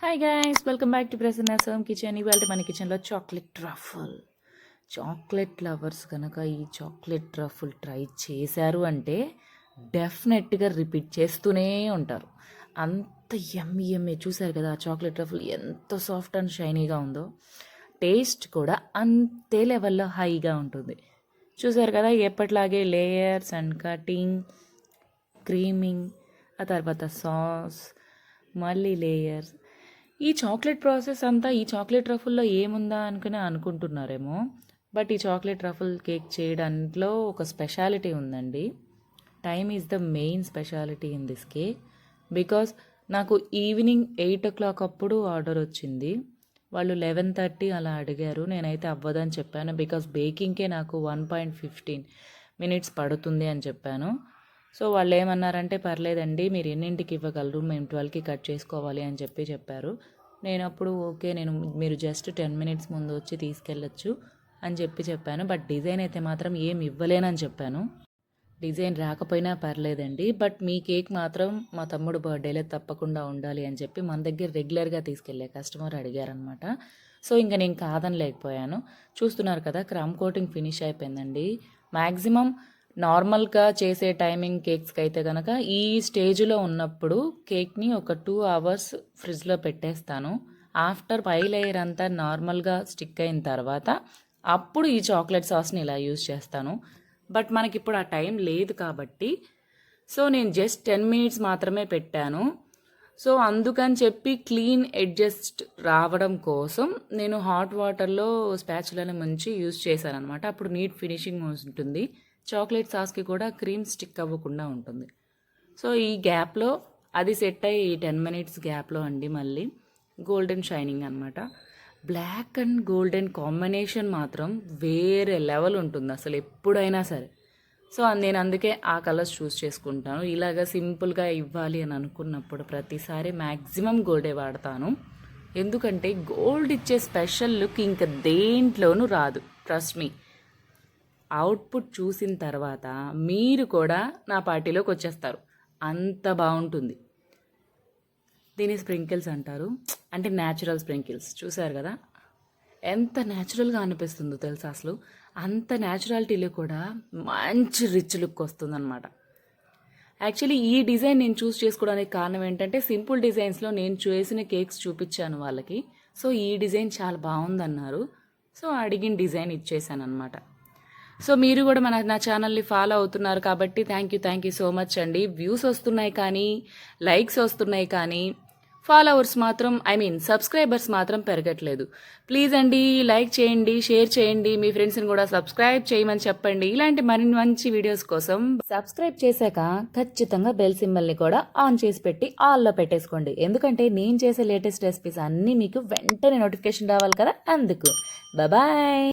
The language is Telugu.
Hi guys, welcome back to Prasanna Som kitchen. ఇవాళ మన కిచెన్లో చాక్లెట్ ట్రఫుల్. చాక్లెట్ లవర్స్ కనుక ఈ చాక్లెట్ ట్రఫుల్ ట్రై చేశారు అంటే డెఫినెట్గా రిపీట్ చేస్తూనే ఉంటారు. అంత యమ్మీ యమ్మీ. చూసారు కదా ఆ చాక్లెట్ ట్రఫుల్ ఎంత సాఫ్ట్ అండ్ షైనీగా ఉందో. టేస్ట్ కూడా అంతే లెవెల్లో హైగా ఉంటుంది. చూసారు కదా ఎప్పటిలాగే లేయర్స్ అండ్ కటింగ్, క్రీమింగ్, ఆ తర్వాత సాస్, మళ్ళీ లేయర్స్. ఈ చాక్లెట్ ప్రాసెస్ అంతా ఈ చాక్లెట్ రఫుల్లో ఏముందా అనుకుంటున్నారేమో. బట్ ఈ చాక్లెట్ రఫుల్ కేక్ చేయడంలో ఒక స్పెషాలిటీ ఉందండి. Time is the main speciality in this cake. Because నాకు ఈవినింగ్ 8 o'clock అప్పుడు ఆర్డర్ వచ్చింది. వాళ్ళు 11:30 అలా అడిగారు. నేనైతే అవ్వదని చెప్పాను. బికాస్ బేకింగ్కే నాకు 1.15 minutes పడుతుంది అని చెప్పాను. సో వాళ్ళు ఏమన్నారంటే పర్లేదండి, మీరు ఎన్నింటికి ఇవ్వగలరు, మేము 12కి కట్ చేసుకోవాలి అని చెప్పారు. నేను అప్పుడు ఓకే, మీరు జస్ట్ 10 minutes ముందు వచ్చి తీసుకెళ్ళచ్చు అని చెప్పాను. బట్ డిజైన్ అయితే మాత్రం ఏం ఇవ్వలేనని చెప్పాను. డిజైన్ రాకపోయినా పర్లేదండి, బట్ మీ కేక్ మాత్రం మా తమ్ముడు బర్త్డేలో తప్పకుండా ఉండాలి అని చెప్పి మన దగ్గర రెగ్యులర్గా తీసుకెళ్ళే కస్టమర్ అడిగారనమాట. సో ఇంకా నేను కాదని లేకపోయాను. చూస్తున్నారు కదా క్రమ్ కోటింగ్ ఫినిష్ అయిపోయిందండి. మ్యాక్సిమం నార్మల్గా చేసే టైమింగ్ కేక్స్కి అయితే కనుక ఈ స్టేజ్లో ఉన్నప్పుడు కేక్ని ఒక 2 hours ఫ్రిడ్జ్లో పెట్టేస్తాను. ఆఫ్టర్ పై లేయర్ అంతా నార్మల్గా స్టిక్ అయిన తర్వాత అప్పుడు ఈ చాక్లెట్ సాస్ని ఇలా యూజ్ చేస్తాను. బట్ మనకి ఇప్పుడు ఆ టైం లేదు కాబట్టి సో నేను జస్ట్ 10 minutes మాత్రమే పెట్టాను. సో అందుకని చెప్పి క్లీన్ అడ్జస్ట్ రావడం కోసం నేను హాట్ వాటర్లో స్పాచులాని ముంచి యూజ్ చేశాను అనమాట. అప్పుడు నీట్ ఫినిషింగ్ ఉంటుంది. చాక్లెట్ సాస్కి కూడా క్రీమ్ స్టిక్ అవ్వకుండా ఉంటుంది. సో ఈ గ్యాప్లో అది సెట్ అయ్యి ఈ 10 minutes గ్యాప్లో అండి మళ్ళీ గోల్డెన్ షైనింగ్ అనమాట. బ్లాక్ అండ్ గోల్డెన్ కాంబినేషన్ మాత్రం వేరే లెవెల్ ఉంటుంది అసలు ఎప్పుడైనా సరే. సో నేను అందుకే ఆ కలర్స్ చూస్ చేసుకుంటాను. ఇలాగ సింపుల్గా ఇవ్వాలి అని అనుకున్నప్పుడు ప్రతిసారి మ్యాక్సిమం గోల్డే వాడతాను. ఎందుకంటే గోల్డ్ ఇచ్చే స్పెషల్ లుక్ ఇంకా దేంట్లోనూ రాదు. Trust me. అవుట్పుట్ చూసిన తర్వాత మీరు కూడా నా పార్టీలోకి వచ్చేస్తారు. అంత బాగుంటుంది. దీని స్ప్రింకిల్స్ అంటారు, అంటే న్యాచురల్ స్ప్రింకిల్స్. చూసారు కదా ఎంత న్యాచురల్గా అనిపిస్తుందో తెలుసా అసలు. అంత న్యాచురాలిటీలో కూడా మంచి రిచ్ లుక్ వస్తుందన్నమాట. యాక్చువల్లీ ఈ డిజైన్ నేను చూస్ చేసుకోవడానికి కారణం ఏంటంటే సింపుల్ డిజైన్స్లో నేను చేసిన కేక్స్ చూపించాను వాళ్ళకి. సో ఈ డిజైన్ చాలా బాగుందన్నారు. సో అడిగిన డిజైన్ ఇచ్చేసాను అనమాట. సో మీరు కూడా నా ఛానల్ని ఫాలో అవుతున్నారు కాబట్టి థ్యాంక్ యూ సో మచ్ అండి. వ్యూస్ వస్తున్నాయి కానీ, లైక్స్ వస్తున్నాయి కానీ, ఫాలోవర్స్ మాత్రం సబ్స్క్రైబర్స్ మాత్రం పెరగట్లేదు. ప్లీజ్ అండి లైక్ చేయండి, షేర్ చేయండి, మీ ఫ్రెండ్స్ని కూడా సబ్స్క్రైబ్ చేయమని చెప్పండి. ఇలాంటి మరిన్ని మంచి వీడియోస్ కోసం సబ్స్క్రైబ్ చేశాక ఖచ్చితంగా బెల్ సింబల్ని కూడా ఆన్ చేసి పెట్టి ఆల్లో పెట్టేసుకోండి. ఎందుకంటే నేను చేసే లేటెస్ట్ రెసిపీస్ అన్నీ మీకు వెంటనే నోటిఫికేషన్ రావాలి కదా, అందుకు. బాయ్.